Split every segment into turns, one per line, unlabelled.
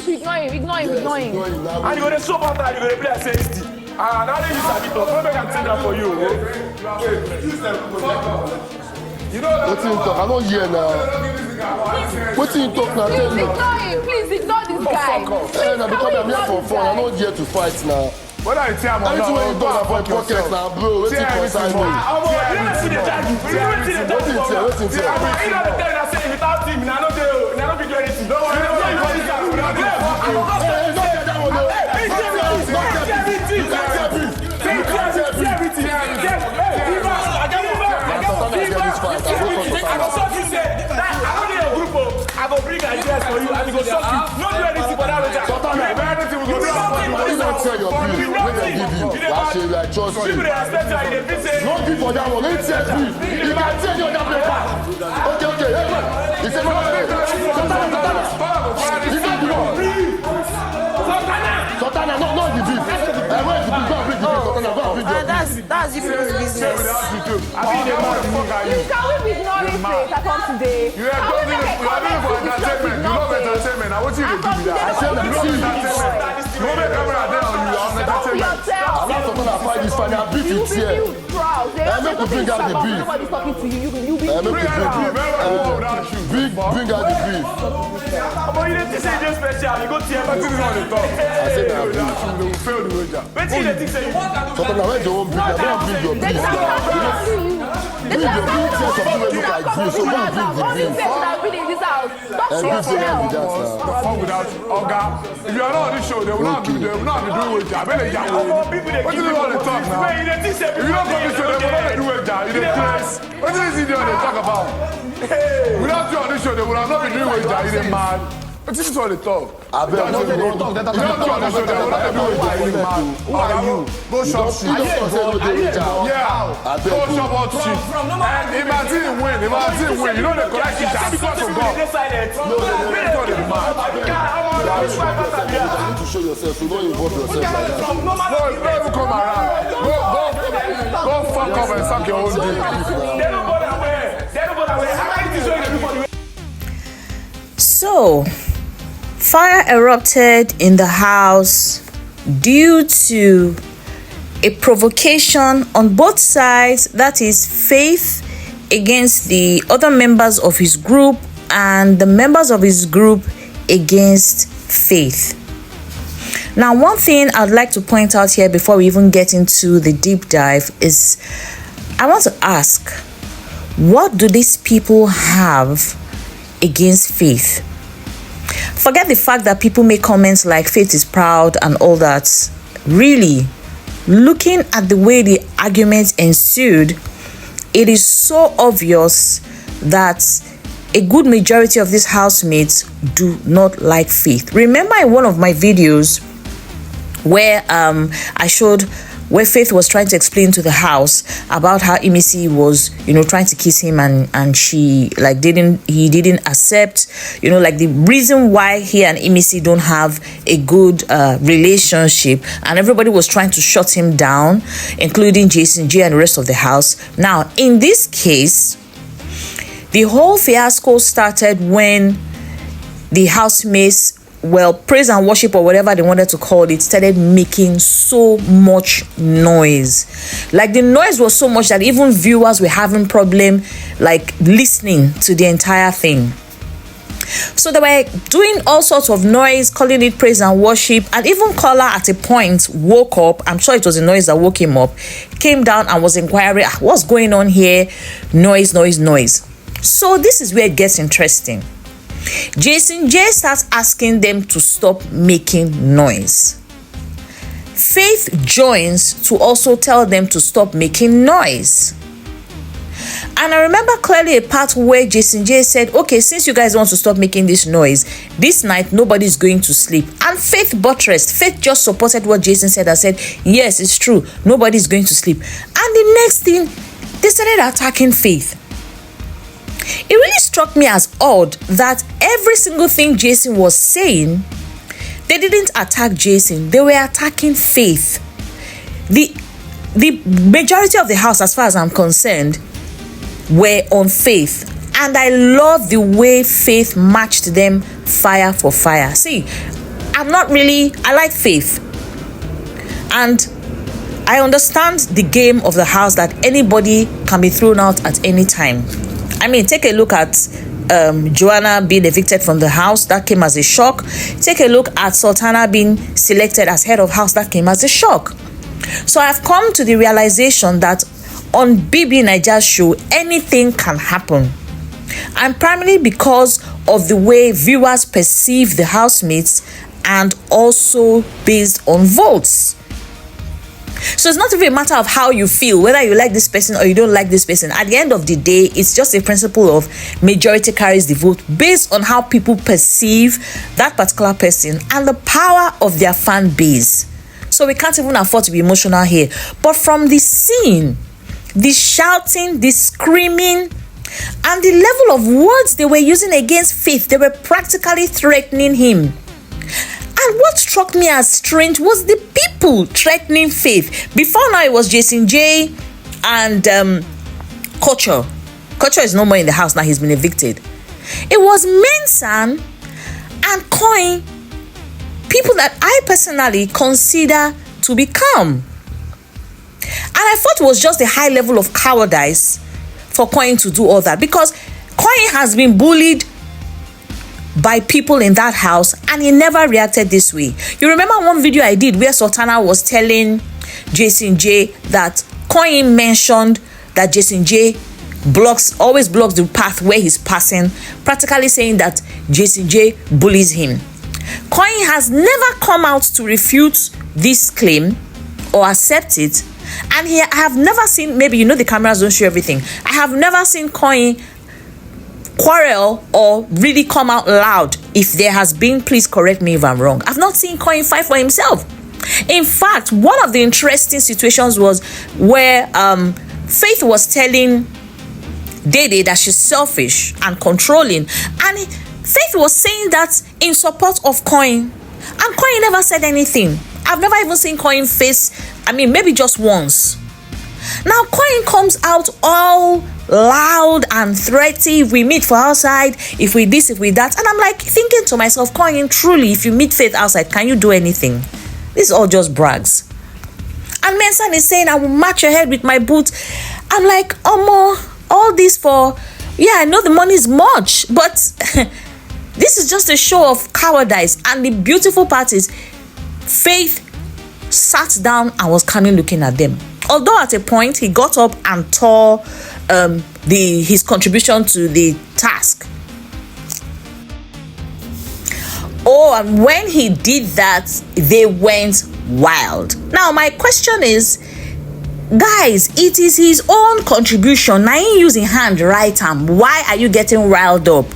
Just ignore him.
And you go to soap after you go to play a safety. And now you sabi talk. Don't make am take that for you.
You know what you talk? I don't hear now. What you talk now? Tell me.
Ignore him. Please ignore this guy.
Because I'm here for fun. I'm not here to fight now.
What are you telling me?
Anything when you talk about pockets now, bro, what's it concern me?
I go bring ideas for you and you go shock you. Not do anything for that. Anything we go do.
You don't tell your bill. When they give you, I say I trust you. Don't give for that one. Let's say bill. You can tell you that paper. Okay. He said, Sultana, not the beef. Where is the beef? Go and bring the beef. Sultana, go and bring the beef.
That's different business. Can we be ignoring faith that comes today?
You are doing it for entertainment. You love entertainment. I want you to do that.
I said that. See,
you want me camera there on you on entertainment.
I'm not talking about this final beef it's here. I make you bring out the beef.
Nobody's talking to you. You be
Bring out the beef. Bring out the beef.
But you didn't say just special. You go to everything on the top.
I said that.
They will fail the wager. But you didn't say you.
Sultana, where do you want bring? I don't bring your beef. Bring your beef. Say something wey look like beef. So go and bring the beef.
The fun without Oga. If you are not on this show, they will not be doing wager. What do you want to talk now? If you don't come this show, they will not do wager. You dey craze. What do you see they talk about? Without you on this show, they will not be doing wager. You dey mad. What is this all the talk?
I bet you don't talk.
You don't talk on this show, they will not do wager. You dey mad. Who are you? Go shop shit. Yeah. Go shop hot shit. If my team win, you know they collect it because of God.
You need to show yourself. You don't involve yourself like that.
No, come around. Go fuck up and suck your own dick. They don't bother where. I like this way.
So, fire erupted in the house due to a provocation on both sides, that is Faith against the other members of his group and the members of his group against Faith. Now, one thing I'd like to point out here before we even get into the deep dive is I want to ask, what do these people have against Faith? Forget the fact that people make comments like Faith is proud and all that. Really, looking at the way the argument ensued, it is so obvious that a good majority of these housemates do not like Faith. Remember in one of my videos where I showed where Faith was trying to explain to the house about how Emisi was, trying to kiss him and she he didn't accept, like the reason why he and Emisi don't have a good relationship, and everybody was trying to shut him down, including Jason J and the rest of the house. Now, in this case, the whole fiasco started when the housemates, praise and worship or whatever they wanted to call it, started making so much noise. Like, the noise was so much that even viewers were having problem listening to the entire thing. So they were doing all sorts of noise, calling it praise and worship, and even Kola at a point woke up. I'm sure it was the noise that woke him up, came down and was inquiring, what's going on here? Noise. So this is where it gets interesting. Jason J starts asking them to stop making noise. Faith joins to also tell them to stop making noise. And I remember clearly a part where Jason J said, okay, since you guys want to stop making this noise, this night nobody's going to sleep. And Faith buttressed. Faith just supported what Jason said and said, yes, it's true, nobody's going to sleep. And the next thing, they started attacking Faith. It really struck me as odd that every single thing Jason was saying, they didn't attack Jason, they were attacking Faith. The majority of the house, as far as I'm concerned, were on Faith. And I love the way Faith matched them fire for fire. See, I like Faith. And I understand the game of the house that anybody can be thrown out at any time. I mean, take a look at Joanna being evicted from the house. That came as a shock. Take a look at Sultana being selected as head of house. That came as a shock. So I've come to the realization that on BBNaija's show, anything can happen. And primarily because of the way viewers perceive the housemates and also based on votes. So it's not even a matter of how you feel, whether you like this person or you don't like this person. At the end of the day, it's just a principle of majority carries the vote based on how people perceive that particular person and the power of their fan base. So we can't even afford to be emotional here. But from the scene, the shouting, the screaming, and the level of words they were using against Faith, they were practically threatening him. And what struck me as strange was the people threatening Faith. Before now, it was Jason J and Kocho. Kocho is no more in the house now. He's been evicted. It was Mensan and Koyin, people that I personally consider to be calm. And I thought it was just a high level of cowardice for Koyin to do all that, because Koyin has been bullied by people in that house and he never reacted this way. You remember one video I did where Sultana was telling Jason J that Koyin mentioned that Jason J always blocks the path where he's passing, practically saying that Jason J bullies him. Koyin has never come out to refute this claim or accept it. And I have never seen, maybe the cameras don't show everything, I have never seen Koyin quarrel or really come out loud. If there has been, please correct me if I'm wrong. I've not seen Koyin fight for himself. In fact, one of the interesting situations was where Faith was telling Dede that she's selfish and controlling, and Faith was saying that in support of Koyin, and Koyin never said anything. I've never even seen Koyin face, maybe just once. Now Koyin comes out all loud and threaty. If we meet for outside, if we this, if we that, and I'm like thinking to myself, Koyin, truly, if you meet Faith outside, can you do anything? This is all just brags. And Mensan is saying, I will match your head with my boots. I'm like, all this for, I know the money is much, but this is just a show of cowardice. And the beautiful part is Faith sat down and was calmly looking at them. Although at a point he got up and tore his contribution to the task. Oh, and when he did that, they went wild. Now my question is, guys, it is his own contribution. Now he using hand right arm. Why are you getting riled up?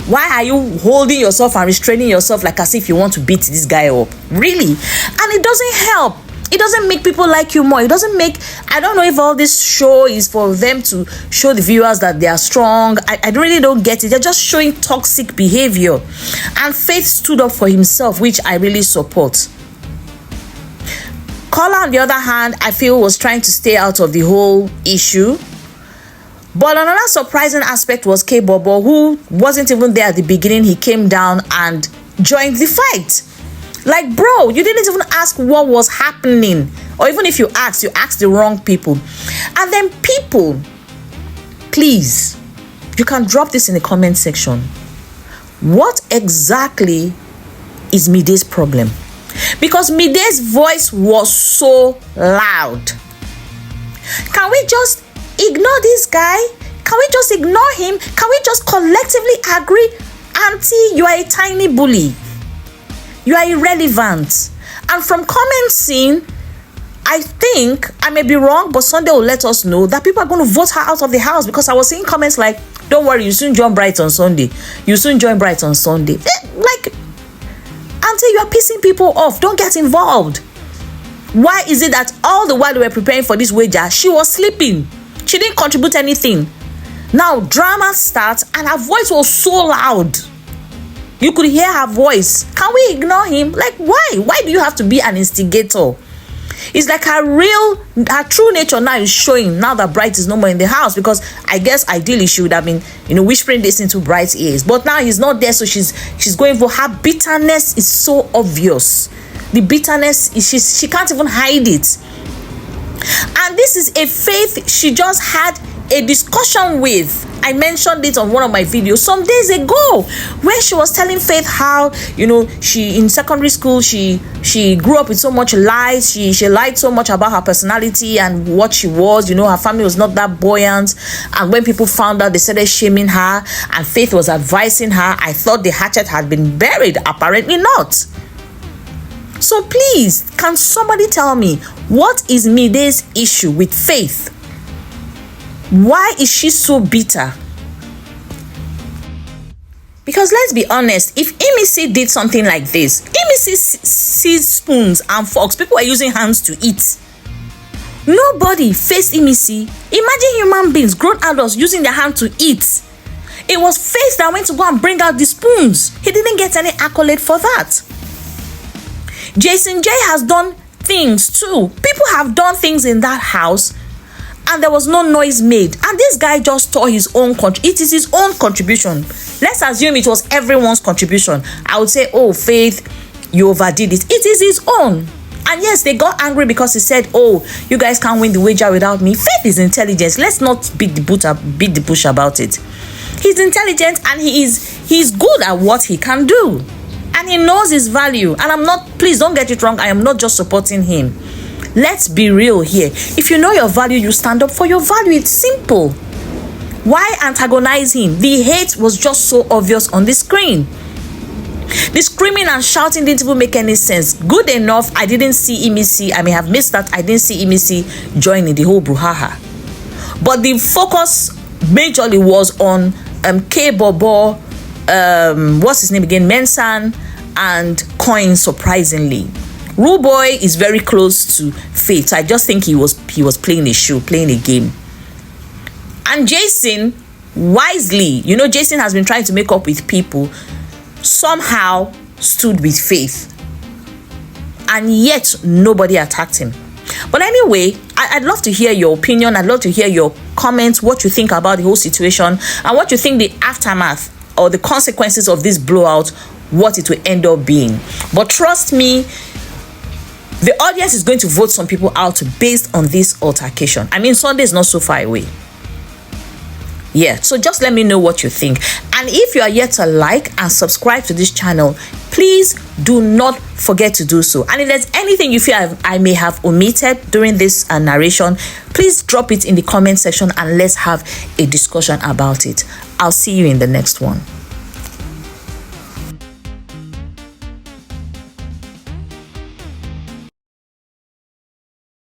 Why are you holding yourself and restraining yourself like as if you want to beat this guy up? Really? And it doesn't help. It doesn't make people like you more. It doesn't make, I don't know if all this show is for them to show the viewers that they are strong. I really don't get it. They're just showing toxic behavior. And Faith stood up for himself, which I really support. Kola, on the other hand, I feel was trying to stay out of the whole issue. But another surprising aspect was KBobo, who wasn't even there at the beginning. He came down and joined the fight. Like, bro, you didn't even ask what was happening. Or even if you asked the wrong people. And then people, please, you can drop this in the comment section. What exactly is Mide's problem? Because Mide's voice was so loud. Can we just ignore this guy? Can we just ignore him? Can we just collectively agree? Auntie, you are a tiny bully. You are irrelevant. And from comments seen, I think, I may be wrong, but Sunday will let us know that people are going to vote her out of the house, because I was seeing comments like, don't worry, you soon join Bright on Sunday. You soon join Bright on Sunday. Like, Auntie, you are pissing people off. Don't get involved. Why is it that all the while we were preparing for this wager, she was sleeping? She didn't contribute anything. Now, drama starts and her voice was so loud. You could hear her voice. Can we ignore him? Like, why? Why do you have to be an instigator? It's like her true nature now is showing now that Bright is no more in the house, because I guess ideally she would have been, whispering this into Bright's ears. But now he's not there, so she's going for her bitterness is so obvious. The bitterness is she can't even hide it. And this is a Faith she just had a discussion with. I mentioned it on one of my videos some days ago, where she was telling Faith how, she in secondary school she grew up with so much lies. She lied so much about her personality and what she was. Her family was not that buoyant, and when people found out, they started shaming her, and Faith was advising her. I thought the hatchet had been buried. Apparently not. So please, can somebody tell me, what is Mide's issue with Faith? Why is she so bitter? Because let's be honest, if Emisi did something like this, Emisi sees spoons and forks. People are using hands to eat. Nobody faced Emisi. Imagine human beings, grown adults, using their hand to eat. It was Faith that went to go and bring out the spoons. He didn't get any accolade for that. Jason J has done things too. People have done things in that house, and there was no noise made. And this guy just tore his own it is his own contribution. Let's assume it was everyone's contribution. I would say, oh, Faith, you overdid it. It is his own. And yes, they got angry because he said, oh, you guys can't win the wager without me. Faith is intelligent. Let's not beat the bush about it. He's intelligent, and he's good at what he can do. And he knows his value. And please don't get it wrong, I am not just supporting him. Let's be real here. If you know your value, you stand up for your value. It's simple. Why antagonize him? The hate was just so obvious on the screen. The screaming and shouting didn't even make any sense. Good enough, I didn't see Emisi. I may have missed that. I didn't see Emisi joining the whole brouhaha. But the focus majorly was on KBobo, what's his name again? Mensan and Koyin, surprisingly. Rude Boy is very close to Faith. So I just think he was playing a show, playing a game. And Jason, wisely, Jason has been trying to make up with people, somehow stood with Faith. And yet, nobody attacked him. But anyway, I'd love to hear your opinion. I'd love to hear your comments, what you think about the whole situation, and what you think the aftermath or the consequences of this blowout, what it will end up being. But trust me, the audience is going to vote some people out based on this altercation. I mean, Sunday is not so far away. Yeah, so just let me know what you think. And if you are yet to like and subscribe to this channel, please do not forget to do so. And if there's anything you feel I may have omitted during this narration, please drop it in the comment section and let's have a discussion about it. I'll see you in the next one.